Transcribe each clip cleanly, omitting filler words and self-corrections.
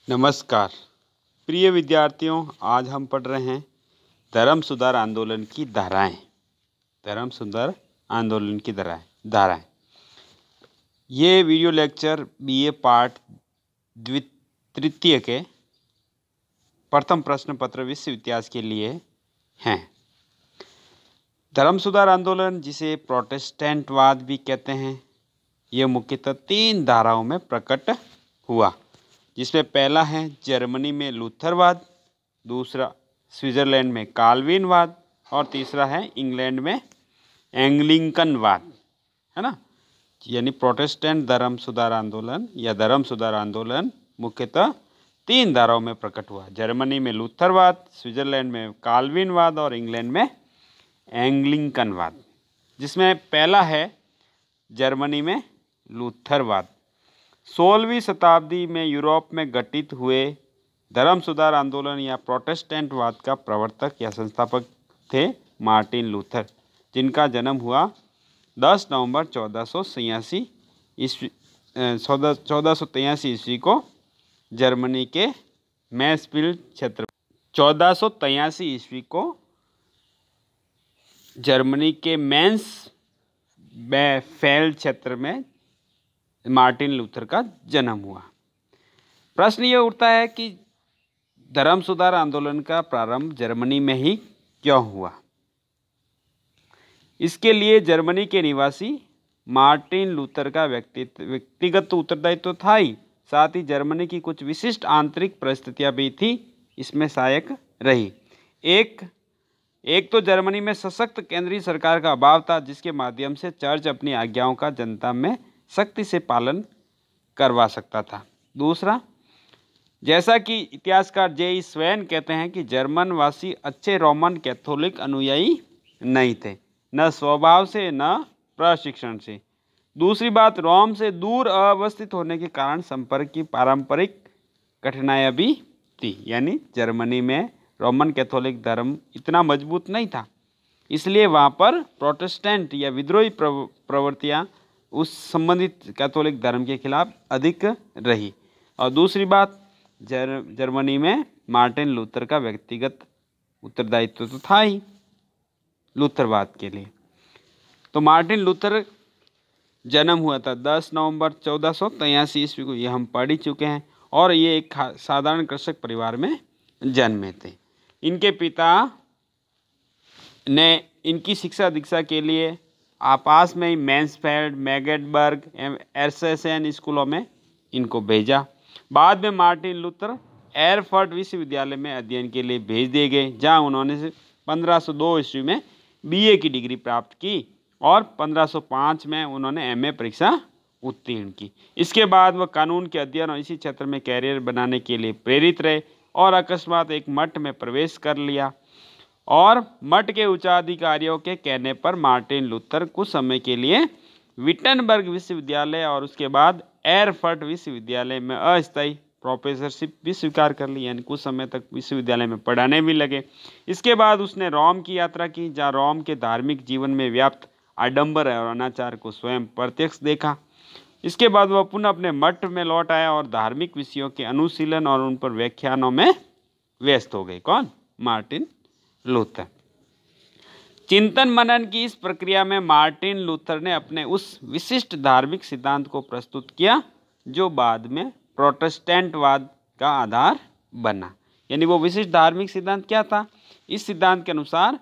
नमस्कार प्रिय विद्यार्थियों, आज हम पढ़ रहे हैं धर्म सुधार आंदोलन की धाराएं। धर्म सुधार आंदोलन की धाराएं। ये वीडियो लेक्चर बीए पाठ तृतीय के प्रथम प्रश्न पत्र विश्व इतिहास के लिए हैं। धर्म सुधार आंदोलन, जिसे प्रोटेस्टेंटवाद भी कहते हैं, ये मुख्यतः 3 धाराओं में प्रकट हुआ, जिसमें पहला है जर्मनी में लूथरवाद, दूसरा स्विट्जरलैंड में काल्विनवाद और तीसरा है इंग्लैंड में एंग्लिकनवाद, है ना। यानी प्रोटेस्टेंट धर्म सुधार आंदोलन या धर्म सुधार आंदोलन मुख्यतः 3 धाराओं में प्रकट हुआ। जर्मनी में लूथरवाद, स्विट्जरलैंड में काल्विनवाद और इंग्लैंड में एंग्लिकनवाद, जिसमें पहला है जर्मनी में लूथरवाद। 16वीं शताब्दी में यूरोप में घटित हुए धर्म सुधार आंदोलन या प्रोटेस्टेंटवाद का प्रवर्तक या संस्थापक थे मार्टिन लूथर, जिनका जन्म हुआ 10 नवंबर 1483 ईस्वी को जर्मनी के मैंसफील्ड क्षेत्र 1483 ईस्वी को जर्मनी के मैंसफेल्ड क्षेत्र में मार्टिन लूथर का जन्म हुआ। प्रश्न ये उठता है कि धर्म सुधार आंदोलन का प्रारंभ जर्मनी में ही क्यों हुआ। इसके लिए जर्मनी के निवासी मार्टिन लूथर का व्यक्तिगत उत्तरदायित्व था ही, साथ ही जर्मनी की कुछ विशिष्ट आंतरिक परिस्थितियां भी थी इसमें सहायक रही। एक तो जर्मनी में सशक्त केंद्रीय सरकार का अभाव था, जिसके माध्यम से चर्च अपनी आज्ञाओं का जनता में सख्ती से पालन करवा सकता था। दूसरा, जैसा कि इतिहासकार जे स्वेन कहते हैं कि जर्मन वासी अच्छे रोमन कैथोलिक अनुयायी नहीं थे, न स्वभाव से न प्रशिक्षण से। दूसरी बात, रोम से दूर अवस्थित होने के कारण संपर्क की पारंपरिक कठिनाइयाँ भी थी। यानी जर्मनी में रोमन कैथोलिक धर्म इतना मजबूत नहीं था, इसलिए वहाँ पर प्रोटेस्टेंट या विद्रोही प्रवृत्तियाँ उस संबंधित कैथोलिक धर्म के खिलाफ अधिक रही। और दूसरी बात, जर्मनी में मार्टिन लूथर का व्यक्तिगत उत्तरदायित्व तो था ही लूथरवाद के लिए। तो मार्टिन लूथर जन्म हुआ था 10 नवंबर 1483 ईस्वी को, ये हम पढ़ ही चुके हैं। और ये एक साधारण कृषक परिवार में जन्मे थे। इनके पिता ने इनकी शिक्षा दीक्षा के लिए पास में ही मैंसफेल्ड, मैगडेबर्ग, एर्सेन स्कूलों में इनको भेजा। बाद में मार्टिन लूथर एरफर्ट विश्वविद्यालय में अध्ययन के लिए भेज दिए गए, जहां उन्होंने 1502 ईस्वी में बीए की डिग्री प्राप्त की और 1505 में उन्होंने एमए परीक्षा उत्तीर्ण की। इसके बाद वह कानून के अध्ययन और इसी क्षेत्र में कैरियर बनाने के लिए प्रेरित रहे और अकस्मात एक मठ में प्रवेश कर लिया। और मठ के उच्चाधिकारियों के कहने पर मार्टिन लूथर कुछ समय के लिए विटनबर्ग विश्वविद्यालय और उसके बाद एरफर्ट विश्वविद्यालय में अस्थायी प्रोफेसरशिप भी स्वीकार कर ली, यानी कुछ समय तक विश्वविद्यालय में पढ़ाने भी लगे। इसके बाद उसने रोम की यात्रा की, जहाँ रोम के धार्मिक जीवन में व्याप्त आडंबर और अनाचार को स्वयं प्रत्यक्ष देखा। इसके बाद वह पुनः अपने मठ में लौट आया और धार्मिक विषयों के अनुशीलन और उन पर व्याख्यानों में व्यस्त हो गए। कौन? Martin Luther. चिंतन मनन की इस प्रक्रिया में मार्टिन लूथर ने अपने उस विशिष्ट धार्मिक सिद्धांत को प्रस्तुत किया जो बाद में प्रोटेस्टेंटवाद का आधार बना। यानी वो विशिष्ट धार्मिक सिद्धांत क्या था? इस सिद्धांत के अनुसार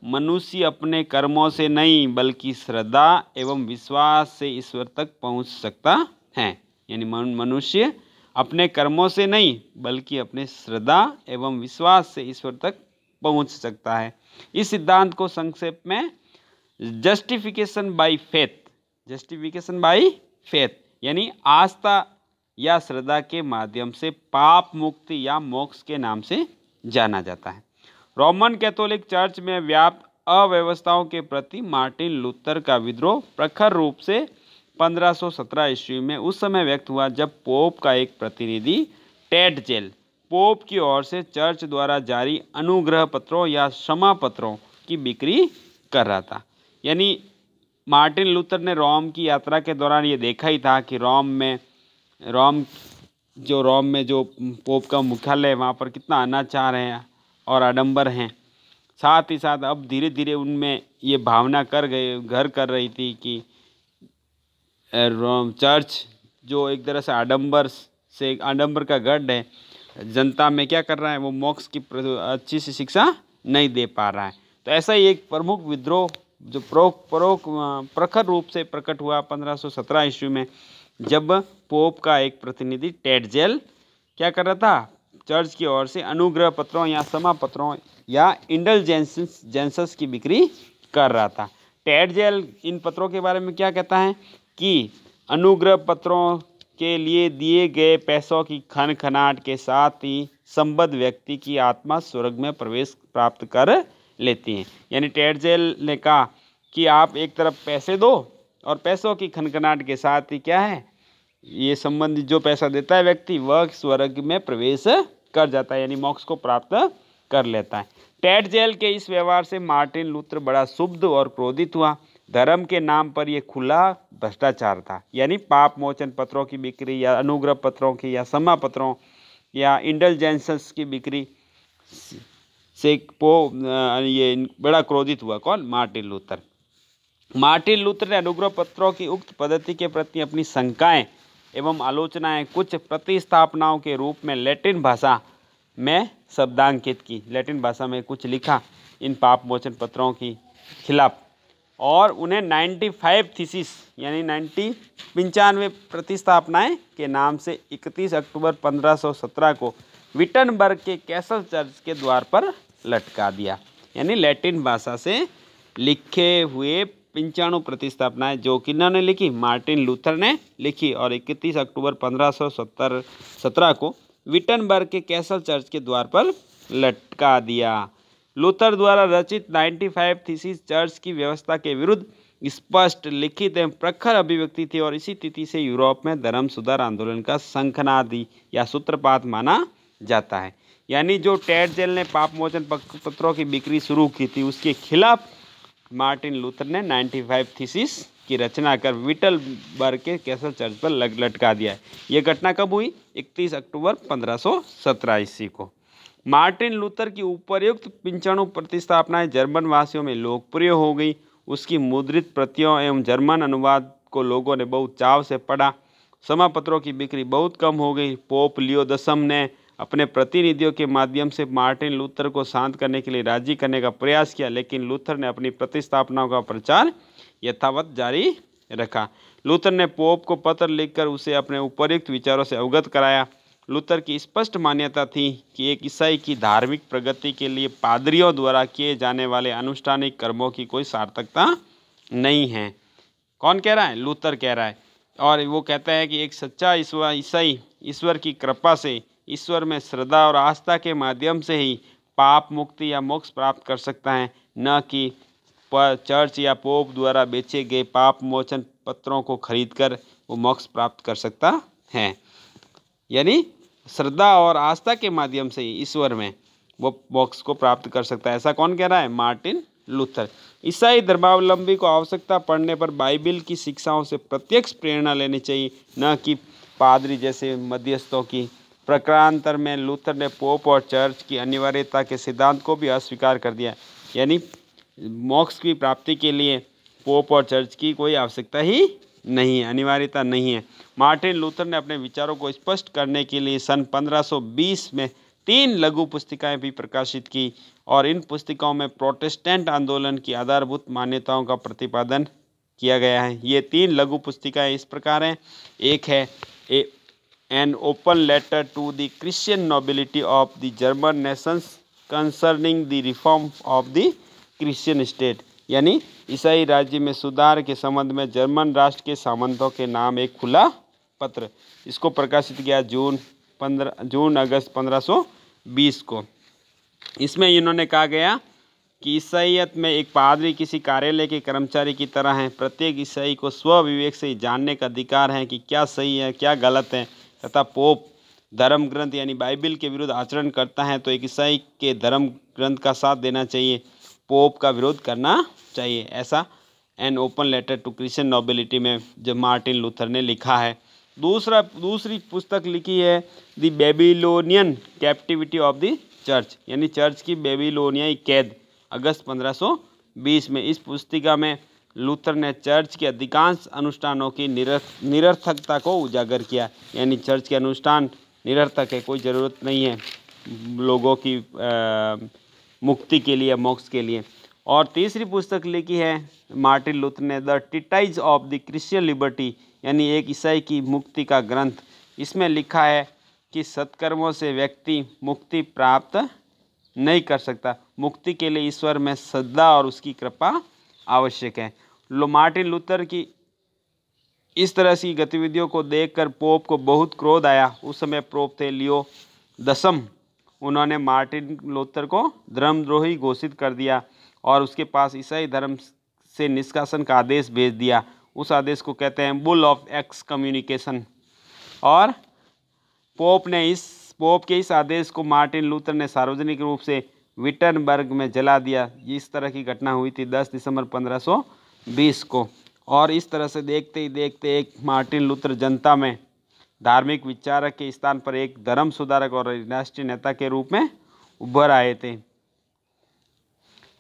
मनुष्य अपने कर्मों से नहीं बल्कि श्रद्धा एवं विश्वास से ईश्वर तक पहुंच सकता है। यानी मनुष्य अपने कर्मों से नहीं बल्कि अपने श्रद्धा एवं विश्वास से ईश्वर तक पहुंच सकता है। इस सिद्धांत को संक्षेप में जस्टिफिकेशन बाय फेथ यानी आस्था या श्रद्धा के माध्यम से पाप मुक्ति या मोक्ष के नाम से जाना जाता है। रोमन कैथोलिक चर्च में व्याप्त अव्यवस्थाओं के प्रति मार्टिन लूथर का विद्रोह प्रखर रूप से 1517 ईस्वी में उस समय व्यक्त हुआ, जब पोप का एक प्रतिनिधि टेडजेल पोप की ओर से चर्च द्वारा जारी अनुग्रह पत्रों या क्षमा पत्रों की बिक्री कर रहा था। यानी मार्टिन लूथर ने रोम की यात्रा के दौरान ये देखा ही था कि रोम जो रोम में जो पोप का मुख्यालय है वहाँ पर कितना अनाचार है और आडंबर हैं। साथ ही साथ अब धीरे धीरे उनमें ये भावना घर कर रही थी कि रोम चर्च जो एक तरह से आडंबर का गढ़ है, जनता में क्या कर रहा है, वो मोक्ष की अच्छी सी शिक्षा नहीं दे पा रहा है। तो ऐसा ही एक प्रमुख विद्रोह जो प्रखर रूप से प्रकट हुआ 1517 ईस्वी में, जब पोप का एक प्रतिनिधि टेडजेल क्या कर रहा था, चर्च की ओर से अनुग्रह पत्रों या समापत्रों या इंडल्जेंसेस की बिक्री कर रहा था। टेडजेल इन पत्रों के बारे में क्या कहता है कि अनुग्रह पत्रों के लिए दिए गए पैसों की खनखनाहट के साथ ही संबद्ध व्यक्ति की आत्मा स्वर्ग में प्रवेश प्राप्त कर लेती है। यानी टेडजेल ने कहा कि आप एक तरफ पैसे दो और पैसों की खनखनाहट के साथ ही क्या है, ये संबंधित जो पैसा देता है व्यक्ति वह स्वर्ग में प्रवेश कर जाता है, यानी मोक्ष को प्राप्त कर लेता है। टेडजेल के इस व्यवहार से मार्टिन लूथर बड़ा क्षुब्ध और क्रोधित हुआ। धर्म के नाम पर यह खुला भ्रष्टाचार था, यानी पाप मोचन पत्रों की बिक्री या अनुग्रह पत्रों की या क्षमा पत्रों या इंडल्जेंसेस की बिक्री से ये बड़ा क्रोधित हुआ। कौन? Martin Luther. मार्टिन लूथर ने अनुग्रह पत्रों की उक्त पद्धति के प्रति अपनी शंकाएं एवं आलोचनाएं कुछ प्रतिस्थापनाओं के रूप में लैटिन भाषा में शब्दांकित की। लैटिन भाषा में कुछ लिखा इन पाप मोचन पत्रों की खिलाफ, और उन्हें 95 थीसिस यानी 95 प्रतिस्थापनाएं के नाम से 31 अक्टूबर 1517 को विटनबर्ग के कैसल चर्च के द्वार पर लटका दिया। यानी लैटिन भाषा से लिखे हुए 95 प्रतिस्थापनाएं जो किन्होंने लिखी, मार्टिन लूथर ने लिखी, और 31 अक्टूबर 1517 को विटनबर्ग के कैसल चर्च के द्वार पर लटका दिया। लूथर द्वारा रचित 95 थीसिस चर्च की व्यवस्था के विरुद्ध स्पष्ट, लिखित एवं प्रखर अभिव्यक्ति थी, और इसी तिथि से यूरोप में धर्म सुधार आंदोलन का शंखनादी या सूत्रपात माना जाता है। यानी जो टेडजेल ने पाप मोचन पत्रों की बिक्री शुरू की थी, उसके खिलाफ मार्टिन लूथर ने 95 थीसिस की रचना कर विटलबर्ग के कैसल चर्च पर लटका दिया है। ये घटना कब हुई? 31 अक्टूबर 1517 ईस्वी को। मार्टिन लूथर की उपर्युक्त 95 प्रतिस्थापनाएं जर्मन वासियों में लोकप्रिय हो गई। उसकी मुद्रित प्रतियों एवं जर्मन अनुवाद को लोगों ने बहुत चाव से पढ़ा। समापत्रों की बिक्री बहुत कम हो गई। पोप लियो 10 ने अपने प्रतिनिधियों के माध्यम से मार्टिन लूथर को शांत करने के लिए राजी करने का प्रयास किया, लेकिन लूथर ने अपनी प्रतिस्थापनाओं का प्रचार यथावत जारी रखा। लूथर ने पोप को पत्र लिखकर उसे अपने उपर्युक्त विचारों से अवगत कराया। लूथर की स्पष्ट मान्यता थी कि एक ईसाई की धार्मिक प्रगति के लिए पादरियों द्वारा किए जाने वाले अनुष्ठानिक कर्मों की कोई सार्थकता नहीं है। कौन कह रहा है? लूथर कह रहा है। और वो कहता है कि एक सच्चा ईसाई ईश्वर की कृपा से, ईश्वर में श्रद्धा और आस्था के माध्यम से ही पाप मुक्ति या मोक्ष प्राप्त कर सकता है, न कि चर्च या पोप द्वारा बेचे गए पाप मोचन पत्रों को खरीदकर वो मोक्ष प्राप्त कर सकता है। यानी श्रद्धा और आस्था के माध्यम से ही ईश्वर में वो मोक्ष को प्राप्त कर सकता है। ऐसा कौन कह रहा है? Martin Luther. ईसाई धर्मावलंबी को आवश्यकता पड़ने पर बाइबिल की शिक्षाओं से प्रत्यक्ष प्रेरणा लेनी चाहिए, न कि पादरी जैसे मध्यस्थों की। प्रकारांतर में लूथर ने पोप और चर्च की अनिवार्यता के सिद्धांत को भी अस्वीकार कर दिया। यानी मोक्ष की प्राप्ति के लिए पोप और चर्च की कोई आवश्यकता ही नहीं है, अनिवार्यता नहीं है। मार्टिन लूथर ने अपने विचारों को स्पष्ट करने के लिए सन 1520 में 3 लघु पुस्तिकाएं भी प्रकाशित की, और इन पुस्तिकाओं में प्रोटेस्टेंट आंदोलन की आधारभूत मान्यताओं का प्रतिपादन किया गया है। ये 3 लघु पुस्तिकाएं इस प्रकार हैं। एक है an open letter to the Christian nobility of the German nations concerning the reform of the Christian state, यानी ईसाई राज्य में सुधार के संबंध में जर्मन राष्ट्र के सामंतों के नाम एक खुला पत्र। इसको प्रकाशित किया जून अगस्त 1520 को। इसमें इन्होंने कहा गया कि ईसाईयत में एक पादरी किसी कार्यालय के कर्मचारी की तरह है। प्रत्येक ईसाई को स्व विवेक से जानने का अधिकार है कि क्या सही है क्या गलत है, तथा पोप धर्म ग्रंथ यानी बाइबिल के विरुद्ध आचरण करता है तो एक ईसाई के धर्म ग्रंथ का साथ देना चाहिए, पोप का विरोध करना चाहिए। ऐसा an open letter to Christian nobility में जब मार्टिन लूथर ने लिखा है। दूसरी पुस्तक लिखी है the Babylonian captivity of the church, यानी चर्च की बेबीलोनियाई कैद, अगस्त 1520 में। इस पुस्तिका में लूथर ने चर्च के अधिकांश अनुष्ठानों की निरर्थकता को उजागर किया, यानी चर्च के अनुष्ठान निरर्थक है, कोई ज़रूरत नहीं है लोगों की मुक्ति के लिए, मोक्ष के लिए। और तीसरी पुस्तक लिखी है मार्टिन लूथर ने, the treatise of the Christian liberty, यानी एक ईसाई की मुक्ति का ग्रंथ। इसमें लिखा है कि सत्कर्मों से व्यक्ति मुक्ति प्राप्त नहीं कर सकता, मुक्ति के लिए ईश्वर में श्रद्धा और उसकी कृपा आवश्यक है। मार्टिन लूथर की इस तरह की गतिविधियों को देखकर पोप को बहुत क्रोध आया। उस समय पोप थे लियो 10। उन्होंने मार्टिन लूथर को धर्मद्रोही घोषित कर दिया और उसके पास ईसाई धर्म से निष्कासन का आदेश भेज दिया। उस आदेश को कहते हैं बुल ऑफ एक्सकम्युनिकेशन। और पोप के इस आदेश को मार्टिन लूथर ने सार्वजनिक रूप से विटनबर्ग में जला दिया। इस तरह की घटना हुई थी 10 दिसंबर 1520 को। और इस तरह से देखते ही देखते एक मार्टिन लूथर जनता में धार्मिक विचारक के स्थान पर एक धर्म सुधारक और राष्ट्रीय नेता के रूप में उभर आए थे।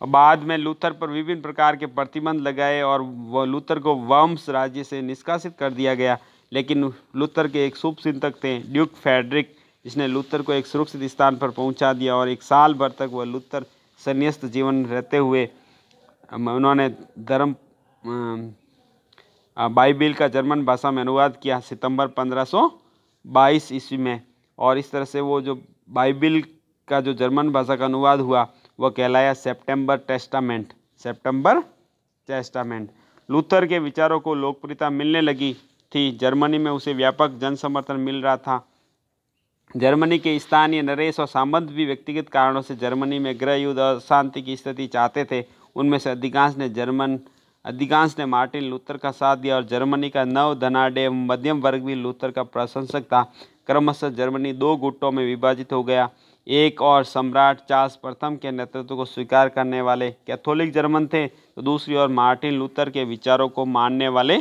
बाद में लूथर पर विभिन्न प्रकार के प्रतिबंध लगाए और वह लूथर को वर्म्स राज्य से निष्कासित कर दिया गया। लेकिन लूथर के एक शुभ चिंतक थे ड्यूक फ्रेडरिक, जिसने लूथर को एक सुरक्षित स्थान पर पहुंचा दिया और 1 साल भर तक वह लूथर संन्यास्त जीवन रहते हुए उन्होंने बाइबिल का जर्मन भाषा में अनुवाद किया सितंबर 1522 ईस्वी में। और इस तरह से वो जो बाइबिल का जो जर्मन भाषा का अनुवाद हुआ वह कहलाया सेप्टेम्बर टेस्टामेंट। लूथर के विचारों को लोकप्रियता मिलने लगी थी। जर्मनी में उसे व्यापक जन समर्थन मिल रहा था। जर्मनी के स्थानीय नरेश और सामंत भी व्यक्तिगत कारणों से जर्मनी में गृह युद्ध और शांति की स्थिति चाहते थे। उनमें से अधिकांश ने मार्टिन लूथर का साथ दिया और जर्मनी का नव धनाढ़ मध्यम वर्ग भी लूथर का प्रशंसक था। क्रमशः जर्मनी 2 गुटों में विभाजित हो गया। एक और सम्राट चार्ल्स प्रथम के नेतृत्व को स्वीकार करने वाले कैथोलिक जर्मन थे, तो दूसरी ओर मार्टिन लूथर के विचारों को मानने वाले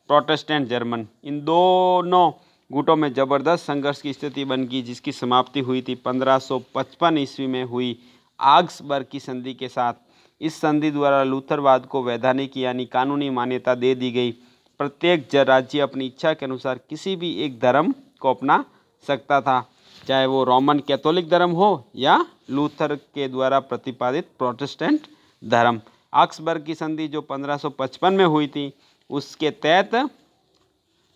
प्रोटेस्टेंट जर्मन। इन दोनों गुटों में जबरदस्त संघर्ष की स्थिति बन गई, जिसकी समाप्ति हुई थी 1555 ईस्वी में हुई आग्सबर्ग की संधि के साथ। इस संधि द्वारा लूथरवाद को वैधानिक यानी कानूनी मान्यता दे दी गई। प्रत्येक राज्य अपनी इच्छा के अनुसार किसी भी एक धर्म को अपना सकता था, चाहे वो रोमन कैथोलिक धर्म हो या लूथर के द्वारा प्रतिपादित प्रोटेस्टेंट धर्म। आग्सबर्ग की संधि जो 1555 में हुई थी, उसके तहत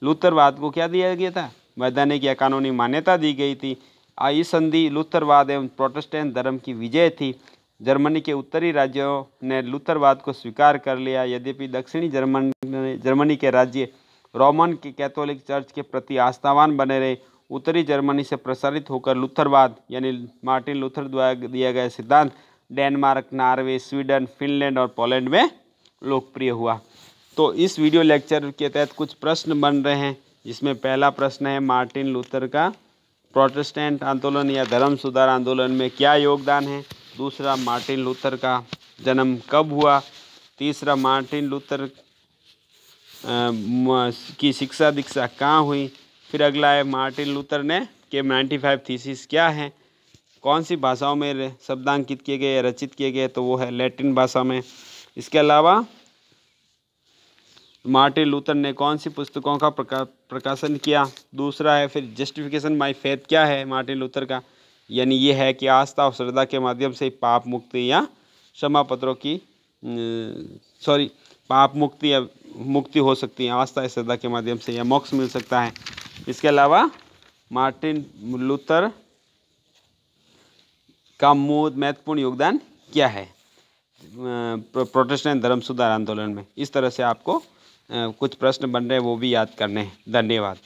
लूथरवाद को क्या दिया गया था? वैधानिक या कानूनी मान्यता दी गई थी। इस संधि लूथरवाद एवं प्रोटेस्टेंट धर्म की विजय थी। जर्मनी के उत्तरी राज्यों ने लूथरवाद को स्वीकार कर लिया, यद्यपि दक्षिणी जर्मनी के राज्य रोमन की कैथोलिक चर्च के प्रति आस्थावान बने रहे। उत्तरी जर्मनी से प्रसारित होकर लूथरवाद यानी मार्टिन लूथर द्वारा दिया गया सिद्धांत डेनमार्क, नॉर्वे, स्वीडन, फिनलैंड और पोलैंड में लोकप्रिय हुआ। तो इस वीडियो लेक्चर के तहत कुछ प्रश्न बन रहे हैं, जिसमें पहला प्रश्न है मार्टिन लूथर का प्रोटेस्टेंट आंदोलन या धर्म सुधार आंदोलन में क्या योगदान है। दूसरा, मार्टिन लूथर का जन्म कब हुआ। तीसरा, मार्टिन लूथर की शिक्षा दीक्षा कहाँ हुई। फिर अगला है मार्टिन लूथर ने के 95 थीसिस क्या हैं, कौन सी भाषाओं में शब्दांकित किए गए, रचित किए गए, तो वो है लैटिन भाषा में। इसके अलावा मार्टिन लूथर ने कौन सी पुस्तकों का प्रकाशन किया। दूसरा है फिर जस्टिफिकेशन बाय फेथ क्या है मार्टिन लूथर का, यानी ये है कि आस्था और श्रद्धा के माध्यम से पाप मुक्ति या क्षमा पत्रों की पाप मुक्ति या मुक्ति हो सकती है आस्था या श्रद्धा के माध्यम से, या मोक्ष मिल सकता है। इसके अलावा मार्टिन लूथर का महत्वपूर्ण योगदान क्या है प्रोटेस्टेंट धर्म सुधार आंदोलन में। इस तरह से आपको कुछ प्रश्न बन रहे हैं, वो भी याद करने हैं। धन्यवाद।